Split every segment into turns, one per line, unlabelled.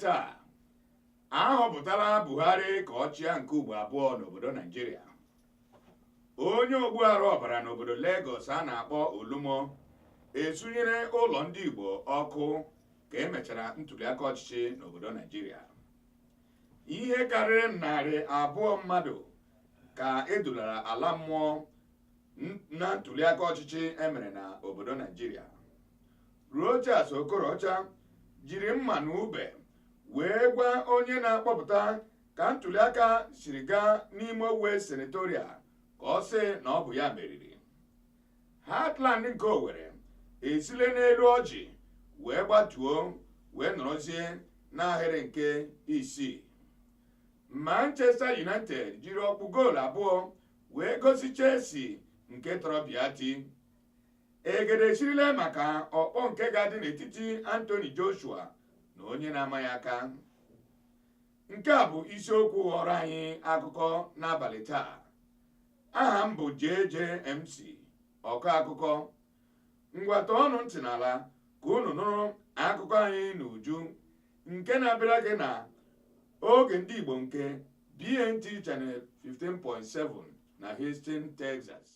taa ahọpụtara Buhari ka ọ chịa nke ugbo abụọ n'obodo Nigeria. Onye ogbuarụ ọbara n'obodo Lagos a na-akpọ Olumo esunyere ụlọ ndị Igbo ọkụ ka emechara ntuliaka ọchịchị n'obodo Nigeria. Ihe karịrị 200 mmadụ ka edulara ala mmụọ na ntuliaka ọchịchị emere na obodo Nigeria. Rochas Okorocha jiri mma na ube wee gwa onye na-akpọpụta ka ntuliaka siri gaa n'ime Owe senatorial ka ọ sị na ọ bụ ya meriri. Heartland nke Owerri esile n'elu ọjị wee gbatuo wee nọrọzie n'ahịrị nke isii. Manchester United jiri ọkpụ goolu abụọ wee gosi Chelsea nke tọrọ Biati. Egede esirile maka ọkpọ nke ga-adị n'etiti Anthony Joshua na onye na-amaghị aka. Nke a bụ isiokwu ghọrọ anyị akụkọ n'abalị taa. Aha m bụ JJMC ọkọ akụkọ. Ngwata ọnụ ntị n'ala ka unu nụrụ akụkọ anyị n'uju nke na-abịara gị na oge ndị Igbo nke BNT Channel 15.7 na Houston, Texas.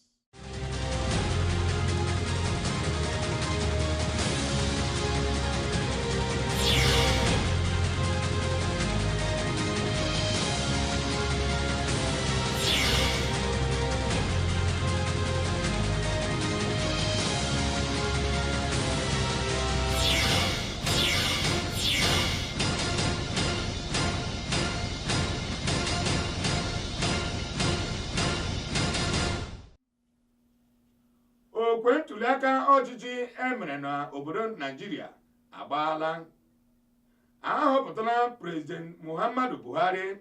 Okwe ntuliaka ọchịchị emere na obodo Nigeria agbaala. Ahọpụtara President Muhammadu Buhari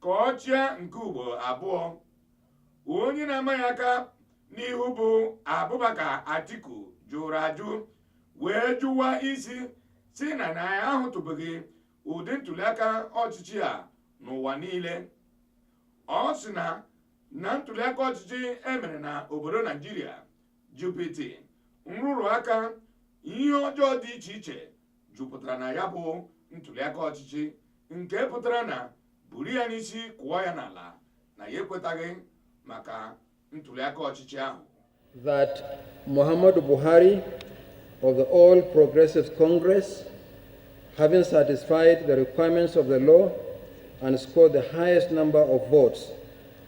ka ọ chịa nke ugbo abụọ. Onye na-amaghị aka n'ihu bụ Abubakar Atiku jụrụ ajụ wee jụwa isi si na ya ahụtụbeghị ụdị ntuliaka ọchịchị a n'ụwa niile. Ọ sị na ntuliaka ọchịchị emere na obodo Nigeria jupụtara nrụrụ aka ihe ọjọọ dị iche iche jupụtara na ya bụ ntuliaka ọchịchị nke pụtara na buru ya n'isi kụọ ya n'ala na ya ekwetaghị maka ntuliaka ọchịchị ahụ.
That Muhammadu Buhari of the All Progressive Congress, having satisfied the requirements of the law and scored the highest number of votes,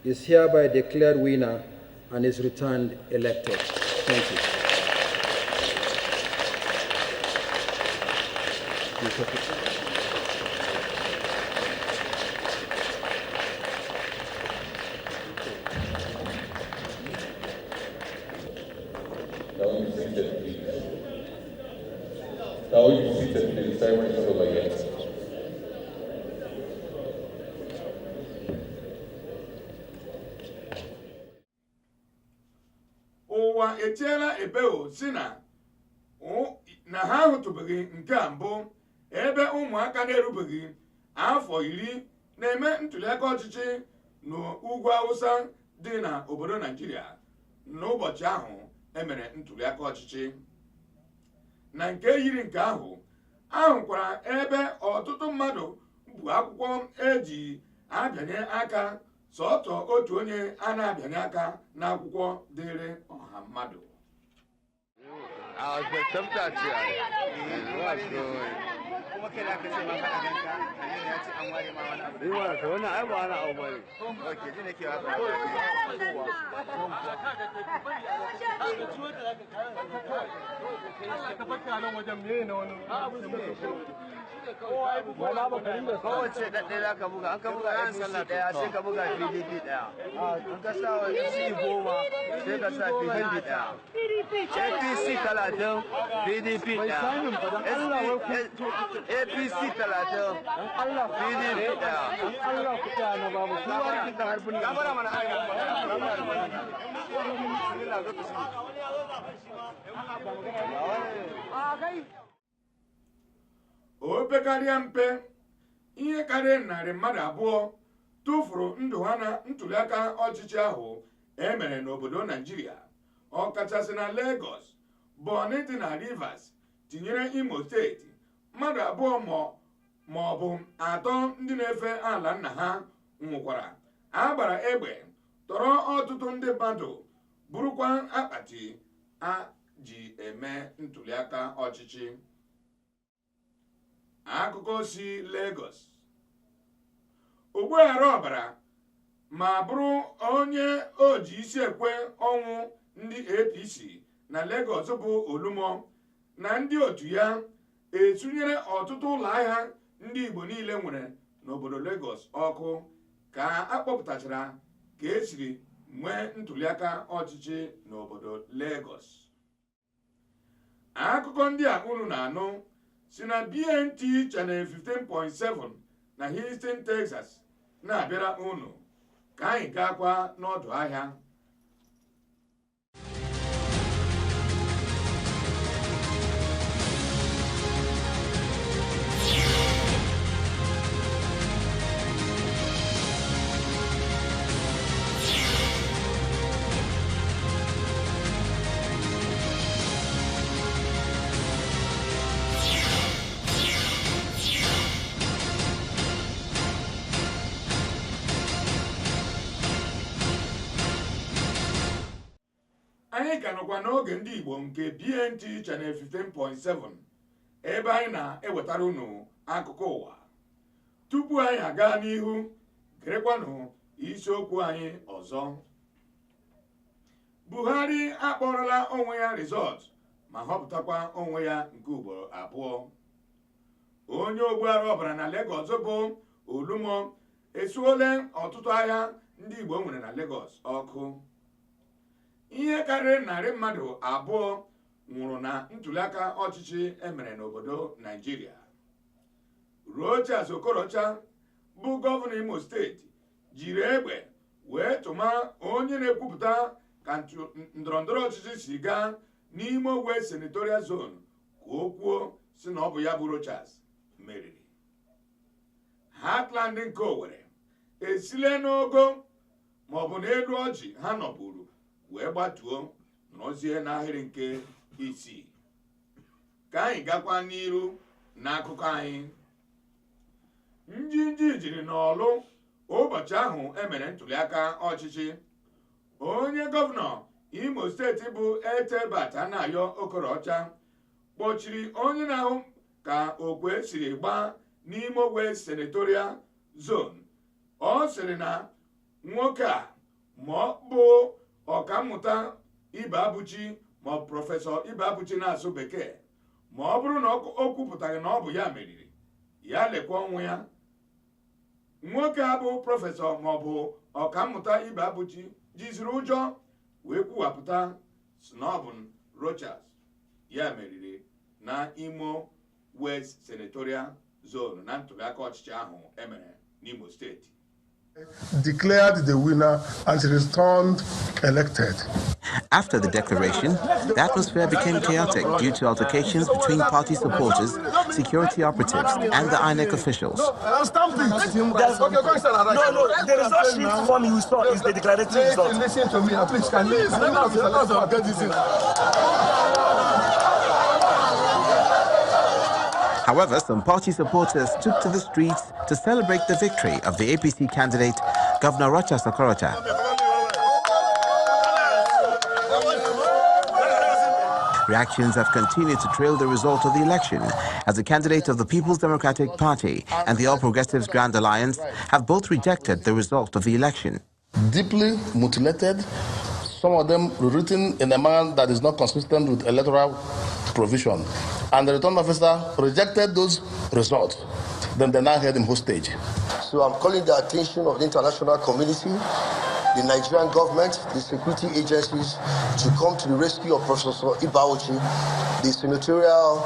is hereby declared winner and is returned elected. Thank you.
Now you seated, please. Now you seated, please. Ceremony is not over yet.
Ụwa etiela ebeo si na ha ahụtụbeghị nke a mbụ ebe ụmụaka na-erubeghị afọ 10 na-eme ntuliaka ọchịchị n'ugwu Awụsa dị na obodo Nigeria n'ụbọchị ahụ emere ntuliaka ọchịchị. Na nke yiri nke ahụ ahụkwara ebe ọtụtụ mmadụ bụ akwụkwọ eji abịanye aka sọtọ otu onye a na-abịanye aka n'akwụkwọ dịrị ọha mmadụ.
Kowace ɗaɗɗaya za ka buga, an ka buga yan sallah ɗaya sai ka buga PDP ɗaya. An ka sa wa C 10 sai ka sa PDP ɗaya. APC 30 PDP ɗaya. APC 30 PDP ɗaya.
O pekarịa mpe ihe karịrị 100 mmadụ abụọ tụfuru ndụ ha na ntuliaka ọchịchị ahụ emere n'obodo Nigeria, ọkachasị na Lagos, Borno dị na Rivers tinyere Imo steeti. Mmadụ abụọ ma ọ bụ atọ ndị na-efe ala nna ha nwụkwara. A gbara egbe tọrọ ọtụtụ ndị mmadụ burukwa akpati a ji eme ntụliaka ọchịchị. Akụkọ si Lagos. Ogbughara ọbara ma bụrụ onye oji isi ekwe ọnwụ ndị APC na Lagos bụ Olumo na ndị otu ya esunyere ọtụtụ ụlọ ahịa ndị Igbo niile nwere n'obodo Lagos ọkụ ka akpọpụtachara ka esiri nwee ntụliaka ọchịchị n'obodo Lagos. Akụkọ ndị a unu na-anụ si na BNT Channel 15.7 na Houston, Texas na-abịara unu ka anyị gaakwa n'ọdụ ahịa. Anyị ka nọkwa n'oge ndị Igbo nke BNT Channel 15.7 ebe anyị na-ewetara unu akụkọ ụwa. Tupu anyị aga n'ihu, gerekwanụ isiokwu anyị ọzọ. Buhari akpọrọla onwe ya resọt ma họpụtakwa onwe ya nke ugboro abụọ. Onye ogbuara ọbara na Lagos bụ Olumo esuole ọtụtụ ahịa ndị Igbo nwere na Lagos ọkụ. Ihe karịrị narị mmadụ abụọ nwụrụ na ntụliaka ọchịchị emere n'obodo Nigeria. Rochas Okorocha bụ gọvanọ Imo steeti jiri egbe wee tụma onye na-ekwupụta ka ndọrọndọrọ ọchịchị si gaa n'ime ogbe senatorial zone ka o kwuo si na ọ bụ ya bụ Rochas meriri. Heartland nke Owerri esile n'ogo maọbụ n'elu ọjị ha nọburu wee gbatuo nọzie n'ahịrị nke isii. Ka anyị gakwa n'iru n'akụkọ anyị. Njinji jiri n'ọlụ ụbọchị ahụ emere ntụliaka ọchịchị. Onye gọvanọ Imo steeti bụ Etebat Anayo Okorocha kpọchiri onye na-ahụ ka okwe siri gbaa n'ime ogbe senatorial zone. Ọ sịrị na nwoke a ma ọ bụ ọkammụta Ibe Abuchi ma ọ bụ prọfesọ Ibe Abuchi na-asụ bekee, ma ọ bụrụ na o kwupụtaghị na ọ bụ ya meriri, ya lekwa ọnwụ ya. Nwoke a bụ prọfesọ ma ọ bụ ọkammụta Ibe Abuchi jiziri ụjọ wee kwuwapụta si na ọ bụ Rochas ya meriri na Imo West Senatorial Zone na ntụliaka ọchịchị ahụ emere n'Imo steeti.
Declared the winner and returned elected.
After the declaration, the atmosphere became chaotic due to altercations between party supporters, security operatives, and the INEC officials.
No, the result sheet form you saw is the declaratory result.
Listen to me, please. Can you get this in?
However, some party supporters took to the streets to celebrate the victory of the APC candidate, Governor Rochas Okorocha. Reactions have continued to trail the result of the election, as the candidate of the People's Democratic Party and the All Progressives Grand Alliance have both rejected the result of the election.
Deeply mutilated, some of them written in a manner that is not consistent with electoral provision. And the return officer rejected those results. Then they now held him hostage.
So I'm calling the attention of the international community, the Nigerian government, the security agencies to come to the rescue of Professor Ibaochi, the senatorial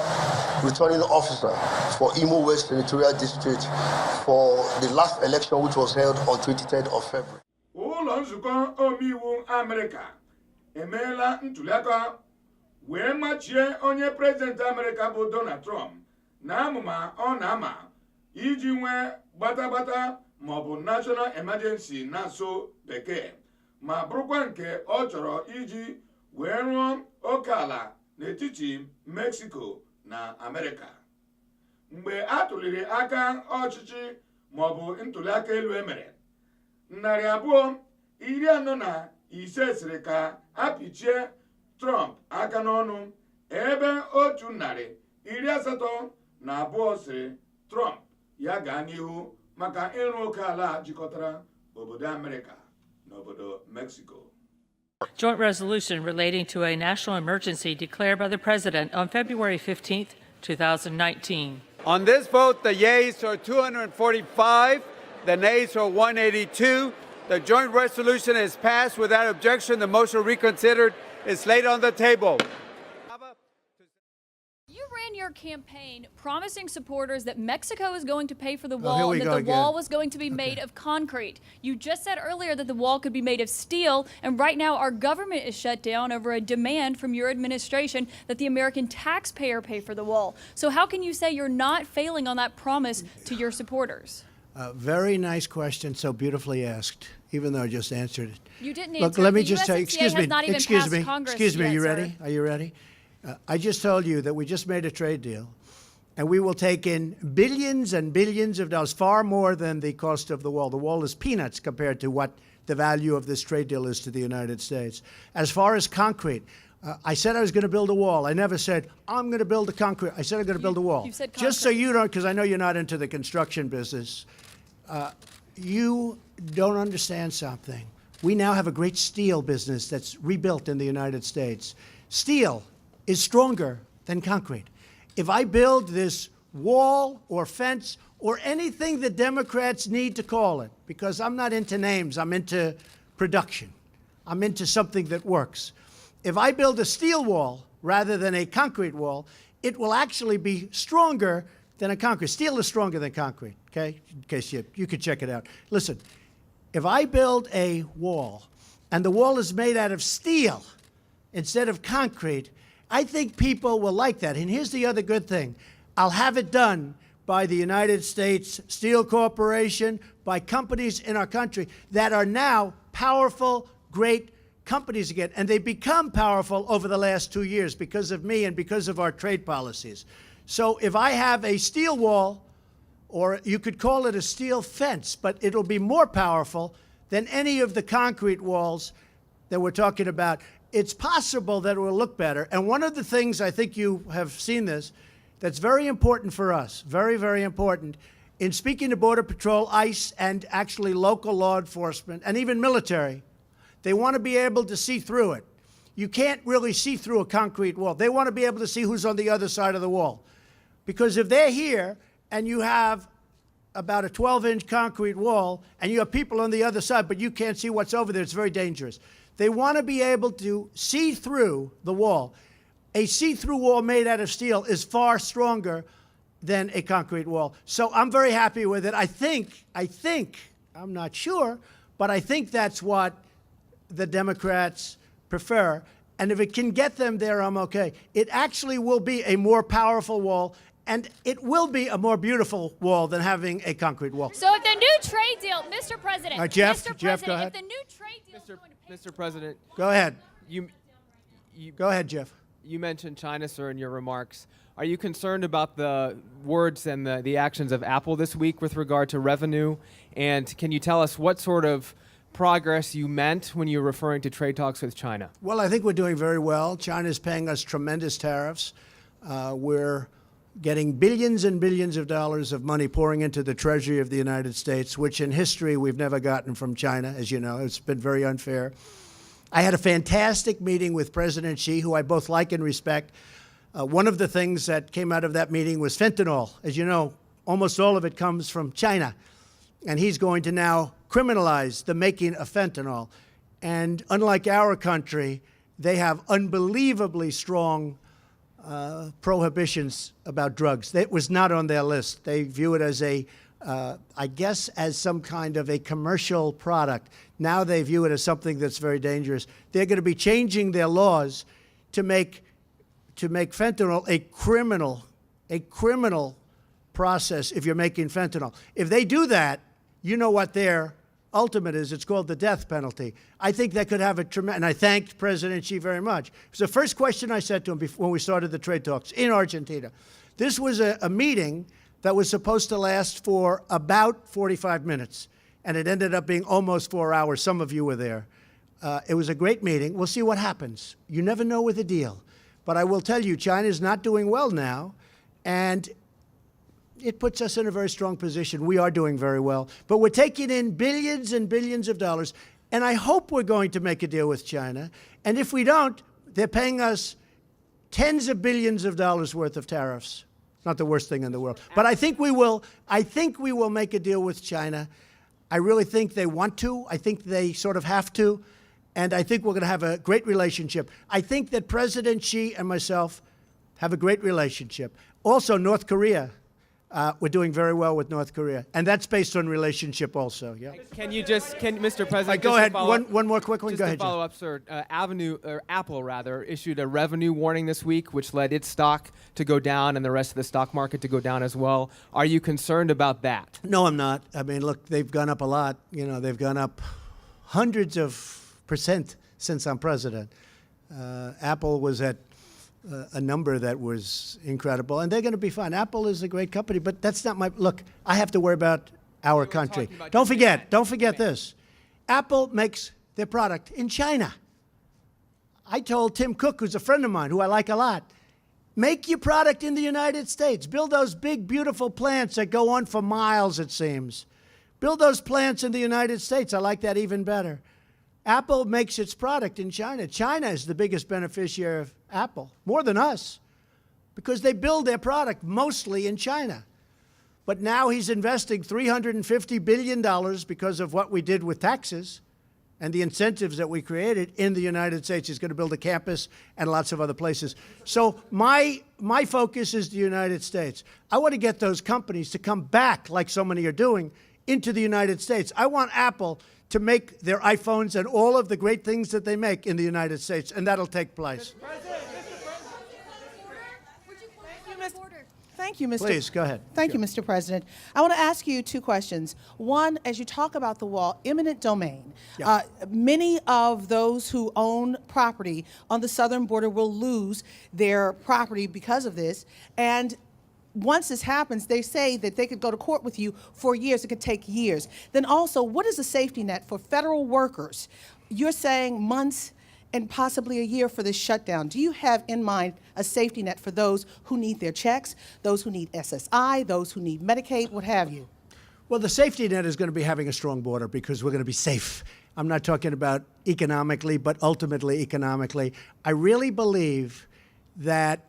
returning officer for Imo West Senatorial District for the last election which was held on 23rd of February.
Ụlọ nzukọ omeiwu Amerịka emeela ntụliaka wee machie onye prezidenti Amerịka bụ Donald Trump na amụma ọ na-ama iji nwee gbatagbata maọbụ national emergency na-asụ bekee ma bụrụkwa nke ọ chọrọ iji wee rụọ oke ala n'etiti Mexico na Amerịka. mgbe a tụliri aka ọchịchị maọbụ ntụliaka elu emere. 245 sịrị ka apịchie Trump aka n'ọnụ, ebe 182 sịrị Trump ya gaa n'ihu maka ịrụ oke ala jikọtara obodo Amerịka na obodo Mexico.
Joint resolution relating to a national emergency declared by the President on February 15th, 2019.
On this vote, the yeas are 245, the nays are 182. The joint resolution is passed without objection. The motion reconsidered is laid on the table.
You ran your campaign promising supporters that Mexico is going to pay for the wall and that the wall was going to be made of concrete. You just said earlier that the wall could be made of steel, and right now our government is shut down over a demand from your administration that the American taxpayer pay for the wall. So how can you say you're not failing on that promise to your supporters?
Very nice question, so beautifully asked, even though I just answered it.
You didn't
Look,
answer
let
it.
me
The
just say,
USMCA
excuse me, are you
sir.
ready? Are you ready? I just told you that we just made a trade deal, and we will take in billions and billions of dollars, far more than the cost of the wall. The wall is peanuts compared to what the value of this trade deal is to the United States. As far as concrete, I said I was going to build a wall. I never said, I'm going to build a concrete. I said I'm going to build a wall.
You said concrete.
Just so you don't, because I know you're not into the construction business, you don't understand something. We now have a great steel business that's rebuilt in the United States. Steel is stronger than concrete. If I build this wall or fence or anything the Democrats need to call it, because I'm not into names, I'm into production. I'm into something that works. If I build a steel wall rather than a concrete wall, it will actually be stronger than a concrete. Steel is stronger than concrete, okay? In case you could check it out. Listen, if I build a wall and the wall is made out of steel instead of concrete, I think people will like that. And here's the other good thing. I'll have it done by the United States Steel Corporation, by companies in our country that are now powerful, great companies again. And they become powerful over the last 2 years because of me and because of our trade policies. So if I have a steel wall, or you could call it a steel fence, but it'll be more powerful than any of the concrete walls that we're talking about. It's possible that it will look better. And one of the things, I think you have seen this, that's very important for us, very, very important, in speaking to Border Patrol, ICE, and actually local law enforcement, and even military, they want to be able to see through it. You can't really see through a concrete wall. They want to be able to see who's on the other side of the wall. Because if they're here and you have about a 12-inch concrete wall and you have people on the other side, but you can't see what's over there, it's very dangerous. They want to be able to see through the wall. A see-through wall made out of steel is far stronger than a concrete wall. So I'm very happy with it. I think, I'm not sure, but I think that's what the Democrats prefer. And if it can get them there, I'm okay. It actually will be a more powerful wall, and it will be a more beautiful wall than having a concrete wall.
So if the new trade deal, Mr. President,
Jeff,
Mr.
Jeff,
President,
go ahead.
if the new trade deal is going to pay
Mr. President,
Go ahead.
you
Go ahead, Jeff.
You mentioned China, sir, in your remarks. Are you concerned about the words and the actions of Apple this week with regard to revenue? And can you tell us what sort of progress you meant when you were referring to trade talks with China?
Well, I think we're doing very well. China's paying us tremendous tariffs. We're getting billions and billions of dollars of money pouring into the Treasury of the United States, which in history we've never gotten from China, as you know. It's been very unfair. I had a fantastic meeting with President Xi, who I both like and respect. One of the things that came out of that meeting was fentanyl. As you know, almost all of it comes from China. And he's going to now criminalize the making of fentanyl. And unlike our country, they have unbelievably strong prohibitions about drugs. That was not on their list. They view it as I guess, as some kind of a commercial product. Now they view it as something that's very dangerous. They're going to be changing their laws to make fentanyl a criminal process if you're making fentanyl. If they do that, you know what their ultimate is. It's called the death penalty. I think that could have a tremendous, and I thanked President Xi very much. It was the first question I said to him when we started the trade talks in Argentina. This was a meeting that was supposed to last for about 45 minutes, and it ended up being almost 4 hours. Some of you were there. It was a great meeting. We'll see what happens. You never know with a deal. But I will tell you, China is not doing well now, and it puts us in a very strong position. We are doing very well. But we're taking in billions and billions of dollars, and I hope we're going to make a deal with China. And if we don't, they're paying us tens of billions of dollars worth of tariffs. Not the worst thing in the world. But I think we will make a deal with China. I really think they want to. I think they sort of have to. And I think we're going to have a great relationship. I think that President Xi and myself have a great relationship. Also, North Korea. We're doing very well with North Korea. And that's based on relationship also. Yeah.
Mr. President,
go ahead. One more quick one.
Just
go ahead.
To follow up, sir. Apple issued a revenue warning this week, which led its stock to go down and the rest of the stock market to go down as well. Are you concerned about that?
No, I'm not. I mean, look, they've gone up a lot. You know, they've gone up hundreds of % since I'm president. Apple was at a number that was incredible, and they're going to be fine. Apple is a great company, but that's not my, look, I have to worry about our country. Don't forget this. Apple makes their product in China. I told Tim Cook, who's a friend of mine, who I like a lot, make your product in the United States. Build those big, beautiful plants that go on for miles, it seems. Build those plants in the United States. I like that even better. Apple makes its product in China. China is the biggest beneficiary of Apple, more than us, because they build their product mostly in China. But now he's investing $350 billion because of what we did with taxes and the incentives that we created in the United States. He's going to build a campus and lots of other places. So my focus is the United States. I want to get those companies to come back, like so many are doing, into the United States. I want Apple to make their iPhones and all of the great things that they make in the United States, and that'll take place.
Thank you, Mr.
Please, go ahead.
Thank you, Mr. President. I want to ask you two questions. One, as you talk about the wall, eminent domain.
Yeah.
Many of those who own property on the southern border will lose their property because of this. And once this happens, they say that they could go to court with you for years. It could take years. Then also, what is the safety net for federal workers? You're saying months and possibly a year for this shutdown. Do you have in mind a safety net for those who need their checks, those who need SSI, those who need Medicaid, what have you?
Well, the safety net is going to be having a strong border because we're going to be safe. I'm not talking about economically, but ultimately economically. I really believe that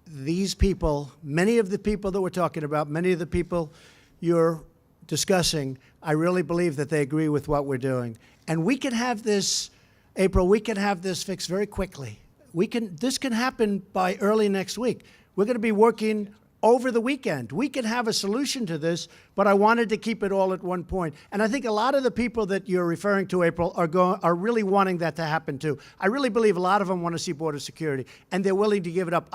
these people, many of the people that we're talking about, many of the people you're discussing, I really believe that they agree with what we're doing. And we can have this, April, we can have this fixed very quickly. This can happen by early next week. We're going to be working over the weekend. We can have a solution to this, but I wanted to keep it all at one point. And I think a lot of the people that you're referring to, April, are really wanting that to happen too. I really believe a lot of them want to see border security, and they're willing to give it up.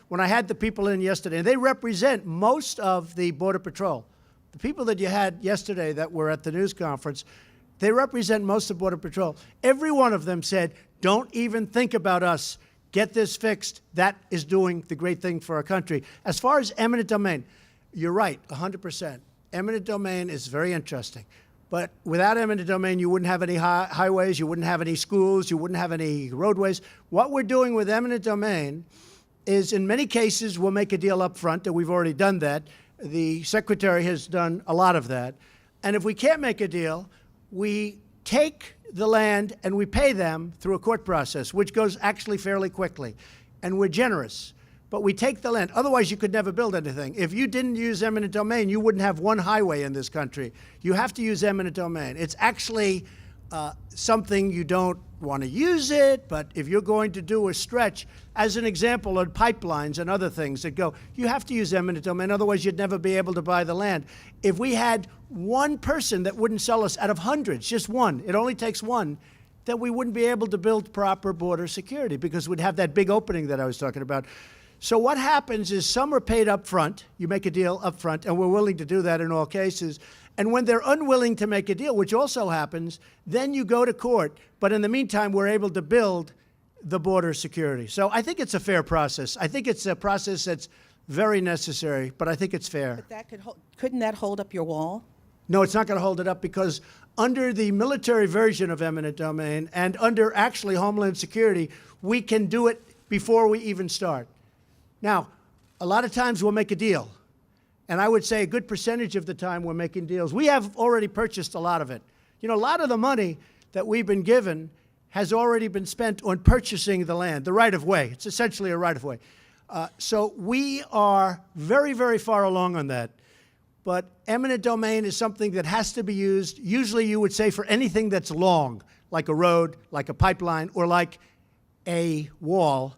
When I had the people in yesterday, and they represent most of the Border Patrol. The people that you had yesterday that were at the news conference, they represent most of Border Patrol. Every one of them said, don't even think about us. Get this fixed. That is doing the great thing for our country. As far as eminent domain, you're right, 100%. Eminent domain is very interesting. But without eminent domain, you wouldn't have any highways, you wouldn't have any schools, you wouldn't have any roadways. What we're doing with eminent domain is, in many cases, we'll make a deal up front, and we've already done that. The Secretary has done a lot of that. And if we can't make a deal, we take the land and we pay them through a court process, which goes actually fairly quickly. And we're generous, but we take the land. Otherwise, you could never build anything. If you didn't use eminent domain, you wouldn't have one highway in this country. You have to use eminent domain. It's actually something you don't want to use it, but if you're going to do a stretch, as an example, on pipelines and other things that go, you have to use eminent domain, otherwise you'd never be able to buy the land. If we had one person that wouldn't sell us out of hundreds, just one, it only takes one, that we wouldn't be able to build proper border security because we'd have that big opening that I was talking about. So what happens is some are paid up front. You make a deal up front, and we're willing to do that in all cases. And when they're unwilling to make a deal, which also happens, then you go to court. But in the meantime, we're able to build the border security. So I think it's a fair process. I think it's a process that's very necessary, but I think it's fair.
But that couldn't that hold up your wall?
No, it's not going to hold it up because under the military version of eminent domain and under actually Homeland Security, we can do it before we even start. Now, a lot of times we'll make a deal. And I would say a good percentage of the time we're making deals. We have already purchased a lot of it. You know, a lot of the money that we've been given has already been spent on purchasing the land, the right-of-way. It's essentially a right-of-way. So we are very, very far along on that. But eminent domain is something that has to be used, usually you would say for anything that's long, like a road, like a pipeline, or like a wall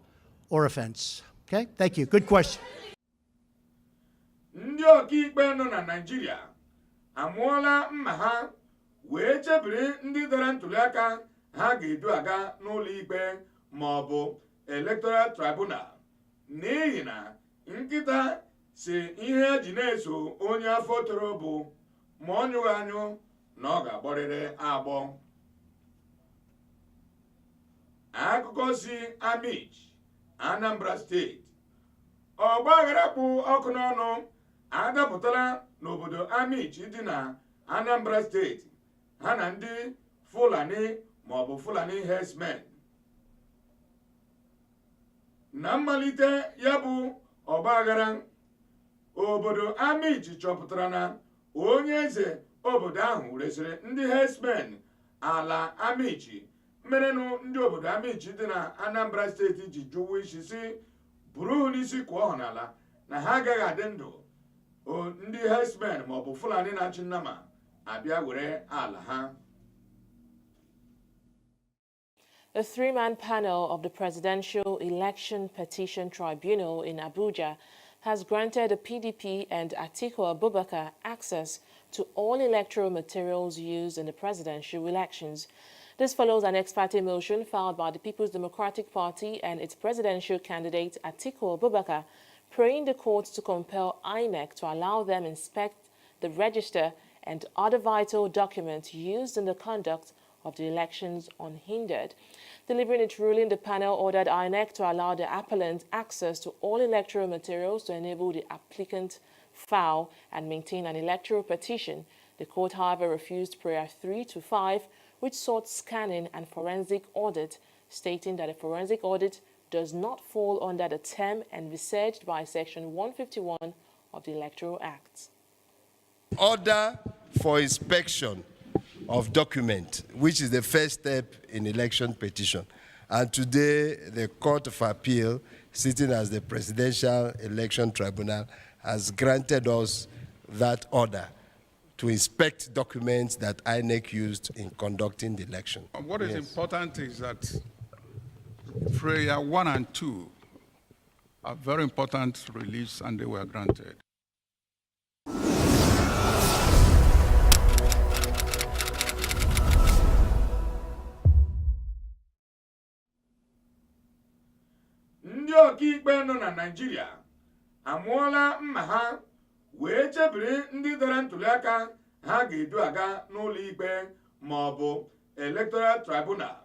or a fence. Okay? Thank you. Good question.
Ndị ọkaikpe nọ na Nigeria amụọla mma ha wee chebiri ndị dara ntụliaka ha ga-edu aga n'ụlọ ikpe ma ọ bụ electoral tribunal n'ihi na nkịta si ihe eji na-eso onye afọ toro bụ ma ọ nyụghị anyụ na ọ ga-agbọrịrị agbọ. Akụkọ si Amich, Anambra Steeti. Ọgbaghara kpụ ọkụ n'ọnụ adapụtala n'obodo Amich dị na Anambra Steeti ha na ndị Fulani ma ọ bụ Fulani herdsmen. Na mmalite ya bụ ọgbaghara, obodo Amich chọpụtara na onye eze obodo ahụ resịrị ndị herdsmen ala Amich, merenụ ndị obodo Amich dị na Anambra Steeti ji jụwa isi si buru n'isi kwụọ n'ala na ha agaghị adị ndụ ndị herdsmen ma ọ bụ Fulani na-achị nnama abịa were ala ha.
A three-man panel of the Presidential Election Petition Tribunal in Abuja has granted the PDP and Atiku Abubakar access to all electoral materials used in the presidential elections. This follows an ex parte motion filed by the People's Democratic Party and its presidential candidate Atiku Abubakar, praying the courts to compel INEC to allow them inspect the register and other vital documents used in the conduct of the elections unhindered. Delivering its ruling, the panel ordered INEC to allow the appellant access to all electoral materials to enable the applicant file and maintain an electoral petition. The court, however, refused prayer 3 to 5, which sought scanning and forensic audit, stating that a forensic audit does not fall under the term envisaged by Section 151 of the Electoral Act.
Order for inspection of document, which is the first step in election petition. And today, the Court of Appeal, sitting as the Presidential Election Tribunal, has granted us that order to inspect documents that INEC used in conducting the election.
What is important is that prayer 1 and 2 are very important reliefs, and they were granted.
Ndị ọkaikpe nọ na Nigeria amụọla mma ha wee chebiri ndị dara ntụliaka ha ga-edu aga n'ụlọ ikpe ma ọ bụ electoral tribunal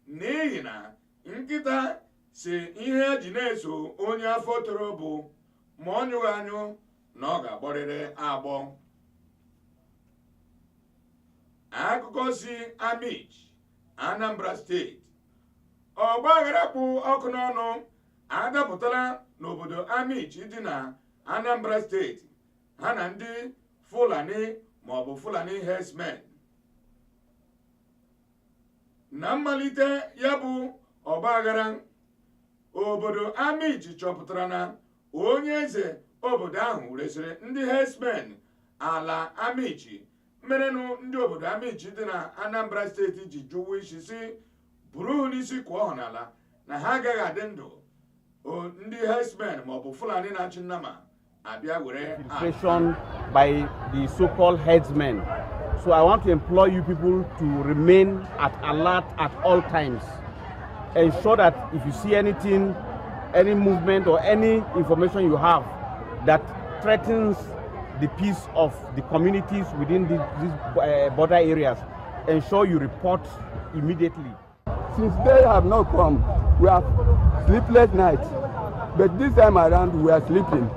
n'ihi na nkịta si ihe eji na-eso onye afọ toro bụ ma ọ nyụghị anyụ na ọ ga-agbọrịrị agbọ. Akụkọ si Amich, Anambra Steeti. Ọgbaghara kpụ ọkụ n'ọnụ adapụtala n'obodo Amich dị na Anambra Steeti ha na ndị Fulani ma ọ bụ Fulani herdsmen. Na mmalite ya bụ ọgbaghara, obodo Amich chọpụtara na onye eze obodo ahụ resịrị ndị herdsmen ala Amich, merenụ ndị obodo Amich dị na Anambra Steeti ji jụwa isi si buru n'isi kwụọ n'ala na ha agaghị adị ndụ ndị herdsmen ma ọ bụ Fulani na-achị nnama abịa were
administration by the so-called headsmen. So I want to implore you people to remain at alert at all times. Ensure that if you see anything any movement or any information you have that threatens the peace of the communities within these border areas, ensure you report immediately.
Since they have not come, we have sleepless nights. But this time around, we are sleeping.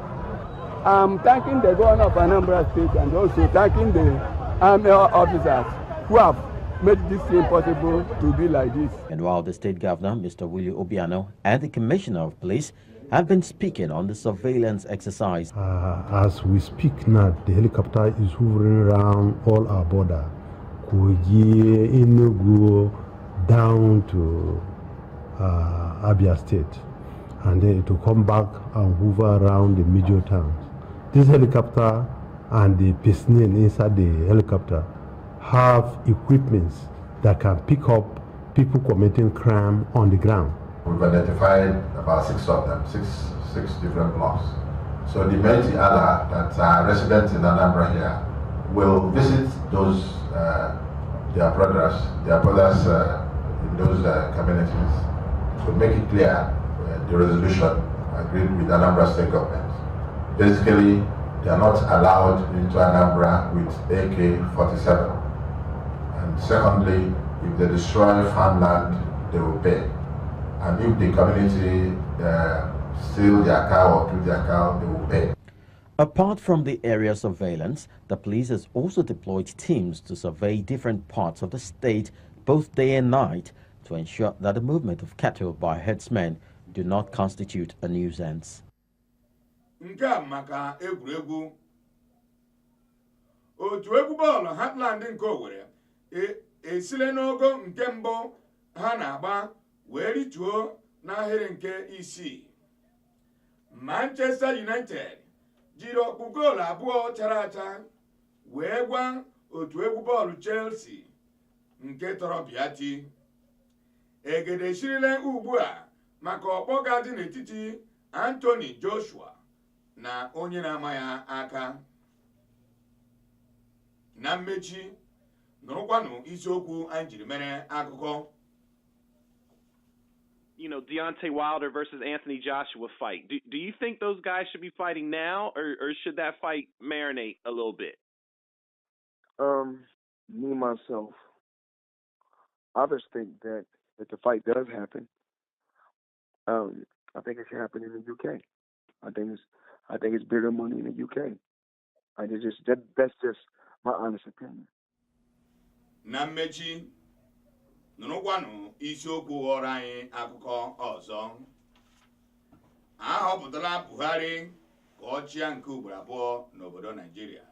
I'm thanking the governor of Anambra State and also thanking the army officers who have made this thing possible to be like this.
And while the state governor, Mr. Willie Obiano, and the commissioner of police have been speaking on the surveillance exercise.
As we speak now, the helicopter is hovering around all our border, Kogi, Enugu, down to Abia State, and then it will come back and hover around the major towns. This helicopter and the personnel inside the helicopter have equipments that can pick up people committing crime on the ground.
We've identified about 6 of them, six different blocks. So the Menti Allah that are residents in Anambra here will visit those their brothers in those communities to make it clear the resolution agreed with Anambra State government. Basically, they are not allowed into Anambra with AK-47. And secondly, if they destroy farmland, they will pay. And if the community steal their cow or kill their cow, they will pay.
Apart from the area surveillance, the police has also deployed teams to survey different parts of the state, both day and night, to ensure that the movement of cattle by herdsmen do not constitute a nuisance.
Nke maka egwuregwu otu egwu bọọlụ Heartland nke Owerri esile n'ogo nke mbụ ha na-agba wee rituo n'ahịrị nke isii. Manchester United jiri ọkpụ goolu abụọ chara acha wee gwa otu egwu bọọlụ Chelsea nke tọrọ bịati. Egede shirile ugbu a maka ọkpọ ga-adị n'etiti Anthony Joshua na onye na-ama ya aka. Na mmechi nụrụkwanụ isiokwu anyị jiri mere akụkọ.
You know, Deontay Wilder versus Anthony Joshua fight. Do you think those guys should be fighting now, or should that fight marinate a little bit?
Me myself, I just think that if the fight does happen, I think it should happen in the UK. I think it's bigger money in the UK. That's just my honest opinion.
Na mmechi nụrụkwanụ isiokwu ghọrọ anyị akụkọ ọzọ. A họpụtara Buhari ka ọ chịa nke ugboro abụọ n'obodo Nigeria.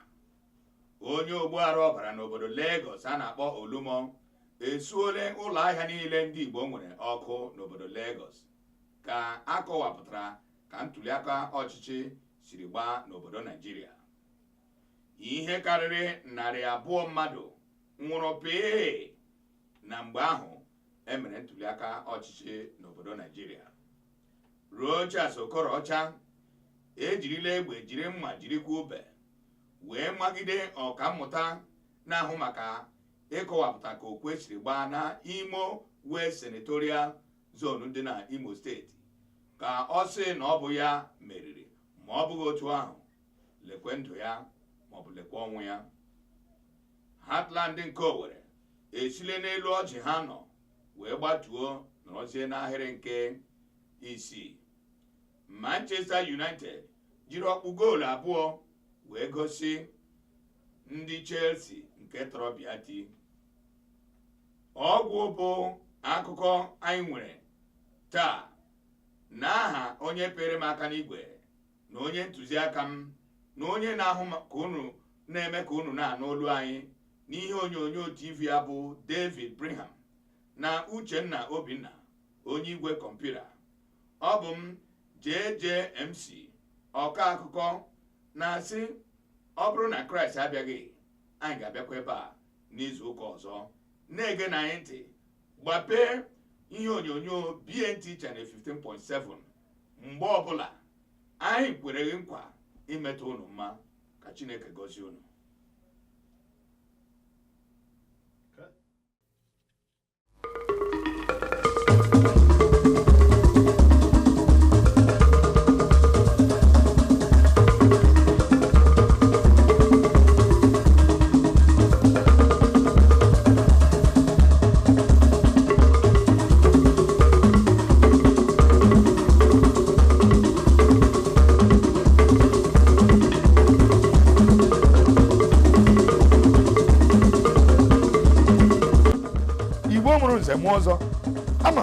Onye ogbuarụ ọbara n'obodo Lagos a na-akpọ Olumo esuole ụlọ ahịa niile ndị Igbo nwere ọkụ n'obodo Lagos ka akọwapụtara ka ntụliaka ọchịchị siri gbaa n'obodo Nigeria. Ihe karịrị 200 mmadụ nwụrụ pee na mgbe ahụ emere ntụliaka ọchịchị n'obodo Nigeria. Rochas Okorocha ejirila egbe jiri mma jirikwa ube wee magide ọkammụta na-ahụ maka ịkọwapụta ka okwe siri gbaa na Imo West Senatorial Zone dị na Imo steeti ka ọ sị na ọ bụ ya meriri ma ọ bụghị otu ahụ lekwe ndụ ya maọbụ lekwe ọnwụ ya. Heartland nke Owerri esile n'elu ọjị ha nọ wee gbatuo nọrọzie n'ahịrị nke isii. Manchester United jiri ọkpụ goolu abụọ wee gosi ndị Chelsea nke tọrọ bịati. Ọgwụ bụ akụkọ anyị nwere taa n'aha onye pere m aka n'igwe na onye ntụziaka m na onye na-ahụ ka unu na-eme ka unu na-anụ olu anyị n'ihe onyonyo TV ya bụ David Brigham na Uchenna Obena onye igwe kọmputa. Ọ bụ m JJMC ọka akụkọ na-asị ọ bụrụ na Kraịst abịaghị anyị ga-abịakwa ebe a n'izu ụka ọzọ. Na-ege na anyị ntị gbapee ihe onyonyo BNT Channel 15.7 mgbe ọbụla anyị kwereghị nkwa imetụ unu mma. Ka Chineke gọzie unu.
ọzọ ama m na